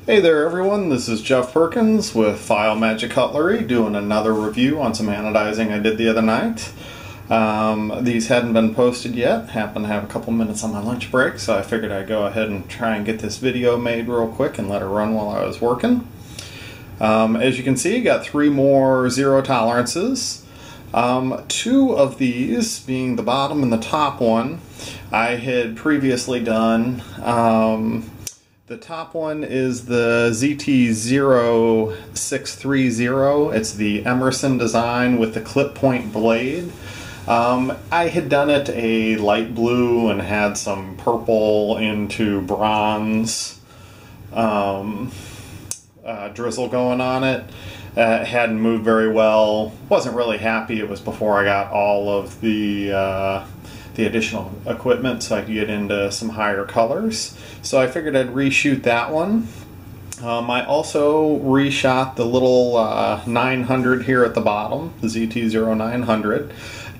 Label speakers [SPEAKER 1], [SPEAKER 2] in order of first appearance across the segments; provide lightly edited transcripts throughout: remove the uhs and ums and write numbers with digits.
[SPEAKER 1] Hey there everyone, this is Jeff Perkins with File Magic Cutlery doing another review on some anodizing I did the other night. These hadn't been posted yet, happened to have a couple minutes on my lunch break, so I figured I'd go ahead and try and get this video made real quick and let it run while I was working. As you can see, got 3 more zero tolerances. 2 of these, being the bottom and the top one, I had previously done. The top one is the ZT0630. It's the Emerson design with the clip point blade. I had done it a light blue and had some purple into bronze drizzle going on it. It hadn't moved very well. Wasn't really happy. It was before I got all of the additional equipment so I could get into some higher colors. So I figured I'd reshoot that one. I also reshot the little 900 here at the bottom, the ZT0900.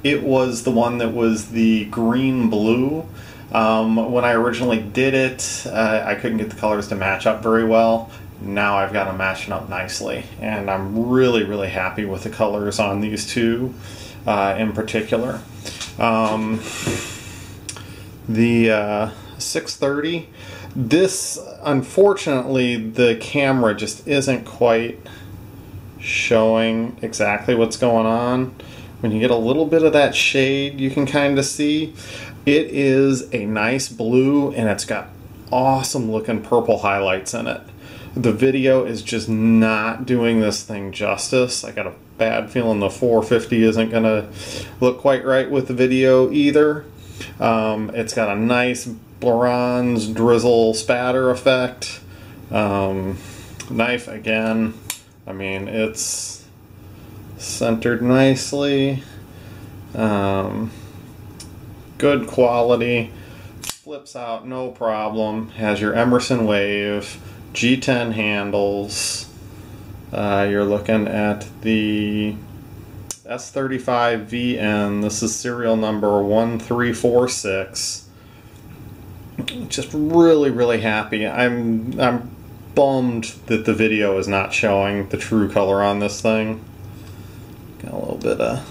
[SPEAKER 1] It was the one that was the green blue. When I originally did it, I couldn't get the colors to match up very well. Now I've got them matching up nicely, and I'm really happy with the colors on these two in particular. The 630, this, unfortunately, the camera just isn't quite showing exactly what's going on. When you get a little bit of that shade, you can kind of see. It is a nice blue, and it's got awesome looking purple highlights in it. The video is just not doing this thing justice. I got a bad feeling the 450 isn't going to look quite right with the video either. It's got a nice bronze drizzle spatter effect. Knife again, I mean, it's centered nicely. Good quality. Flips out no problem. Has your Emerson wave. G10 handles. You're looking at the S35VN. This is serial number 1346. Just really happy. I'm bummed that the video is not showing the true color on this thing. Got a little bit of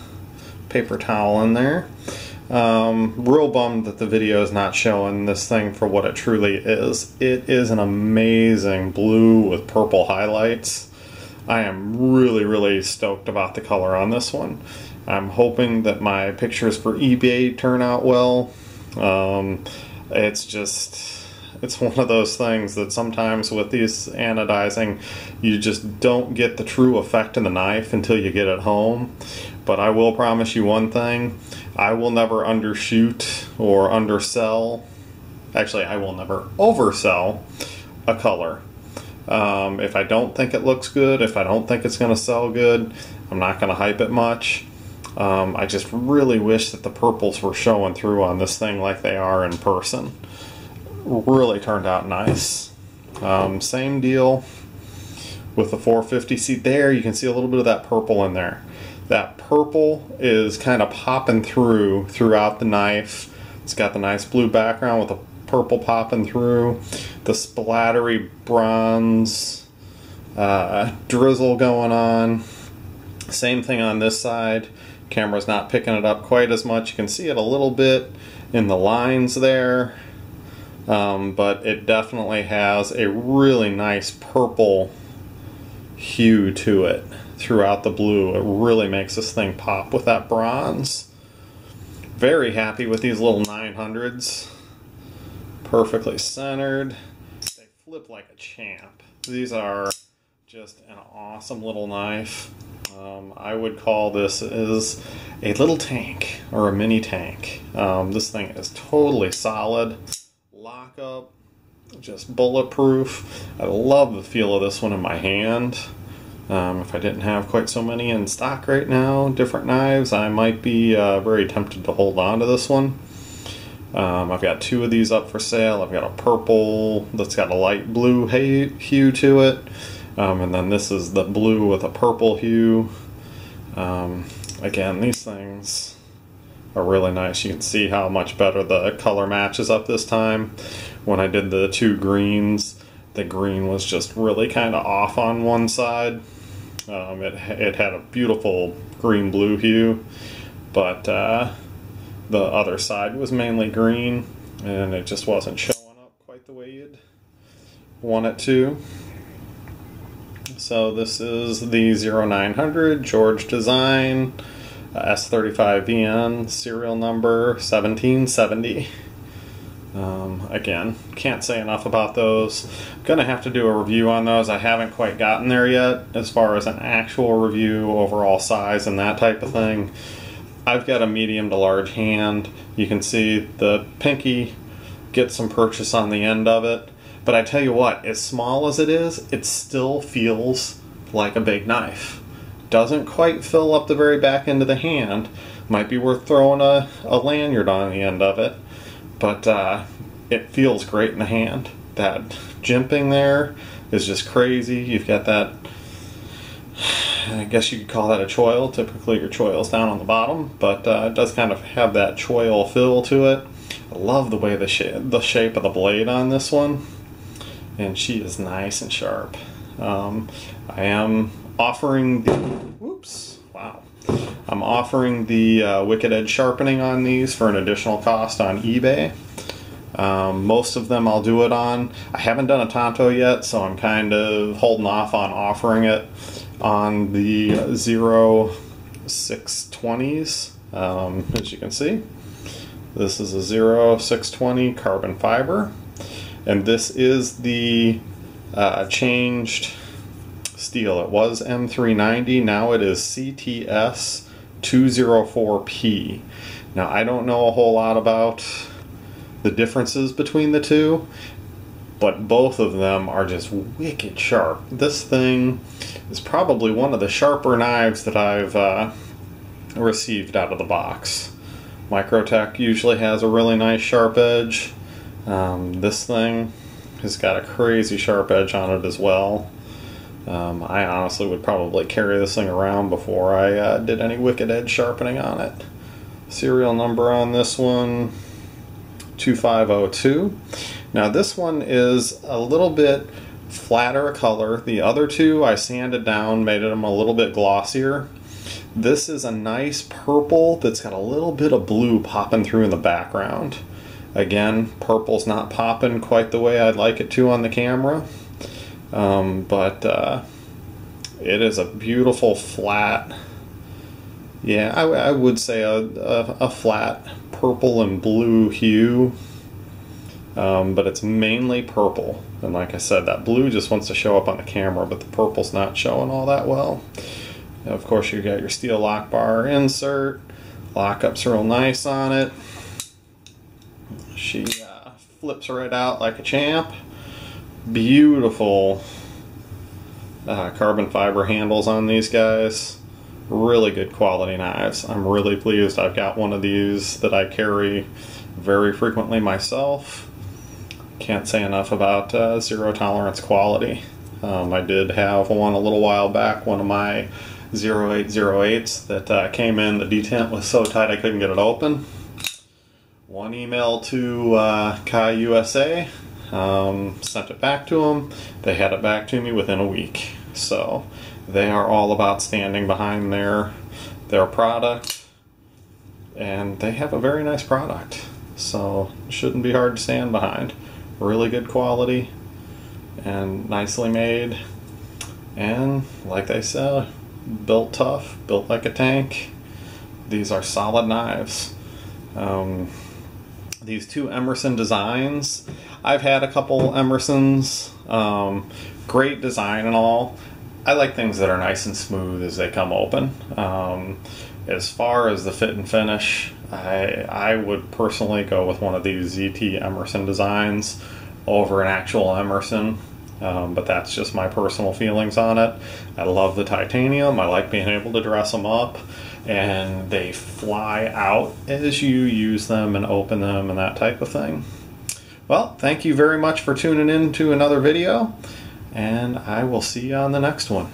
[SPEAKER 1] paper towel in there. Real bummed that the video is not showing this thing for what it truly is. It is an amazing blue with purple highlights. I am really stoked about the color on this one. I'm hoping that my pictures for eBay turn out well. It's one of those things that sometimes with these anodizing, you just don't get the true effect of the knife until you get it home. But I will promise you one thing, I will never undershoot or undersell. Actually, I will never oversell a color. If I don't think it looks good, if I don't think it's going to sell good, I'm not going to hype it much. I just really wish that the purples were showing through on this thing like they are in person. Really turned out nice. Same deal with the 450. See there, you can see a little bit of that purple in there. That purple is kind of popping throughout the knife. It's got the nice blue background with the purple popping through. The splattery bronze drizzle going on. Same thing on this side. Camera's not picking it up quite as much. You can see it a little bit in the lines there. But it definitely has a really nice purple hue to it throughout the blue. It really makes this thing pop with that bronze. Very happy with these little 900s. Perfectly centered. They flip like a champ. These are just an awesome little knife. I would call this is a little tank or a mini tank. This thing is totally solid. Lockup, just bulletproof. I love the feel of this one in my hand. If I didn't have quite so many in stock right now, different knives, I might be very tempted to hold on to this one. I've got 2 of these up for sale. I've got a purple that's got a light blue hue to it, and then this is the blue with a purple hue. Again, these things are really nice. You can see how much better the color matches up this time. When I did the 2 greens, the green was just really kind of off on one side. It had a beautiful green-blue hue, but the other side was mainly green, and it just wasn't showing up quite the way you'd want it to. So this is the 0900 George design, S35VN, serial number 1770. Again, can't say enough about those. I'm gonna have to do a review on those. I haven't quite gotten there yet as far as an actual review, overall size and that type of thing. I've got a medium to large hand. You can see the pinky gets some purchase on the end of it, but I tell you what, as small as it is, it still feels like a big knife. Doesn't quite fill up the very back end of the hand. Might be worth throwing a lanyard on the end of it, but it feels great in the hand. That jimping there is just crazy. You've got that, I guess you could call that a choil. Typically your choil's down on the bottom, but it does kind of have that choil feel to it. I love the way the shape of the blade on this one, and she is nice and sharp. I am offering the, whoops, wow. I'm offering the Wicked Edge sharpening on these for an additional cost on eBay. Most of them I'll do it on. I haven't done a Tonto yet, so I'm kind of holding off on offering it on the 0620s. As you can see, this is a 0620 carbon fiber, and this is the changed steel. It was M390, now it is CTS204P. Now I don't know a whole lot about the differences between the two, but both of them are just wicked sharp. This thing is probably one of the sharper knives that I've received out of the box. Microtech usually has a really nice sharp edge. This thing has got a crazy sharp edge on it as well. I honestly would probably carry this thing around before I did any Wicked Edge sharpening on it. Serial number on this one, 2502. Now this one is a little bit flatter color. The other two I sanded down, made them a little bit glossier. This is a nice purple that's got a little bit of blue popping through in the background. Again, purple's not popping quite the way I'd like it to on the camera, but it is a beautiful flat, yeah, I would say a flat purple and blue hue, but it's mainly purple. And like I said, that blue just wants to show up on the camera, but the purple's not showing all that well. Of course, you got your steel lock bar insert. Lockup's real nice on it. She flips right out like a champ. Beautiful carbon fiber handles on these guys. Really good quality knives. I'm really pleased. I've got one of these that I carry very frequently myself. Can't say enough about zero tolerance quality. I did have one a little while back, one of my 0808s that came in. The detent was so tight I couldn't get it open. One email to Kai USA, sent it back to them. They had it back to me within a week. So they are all about standing behind their product, and they have a very nice product. So it shouldn't be hard to stand behind. Really good quality and nicely made, and like they said, built tough, built like a tank. These are solid knives. These two Emerson designs, I've had a couple Emersons, great design and all. I like things that are nice and smooth as they come open. As far as the fit and finish, I would personally go with one of these ZT Emerson designs over an actual Emerson, but that's just my personal feelings on it. I love the titanium. I like being able to dress them up, and they fly out as you use them and open them and that type of thing. Well, thank you very much for tuning in to another video, and I will see you on the next one.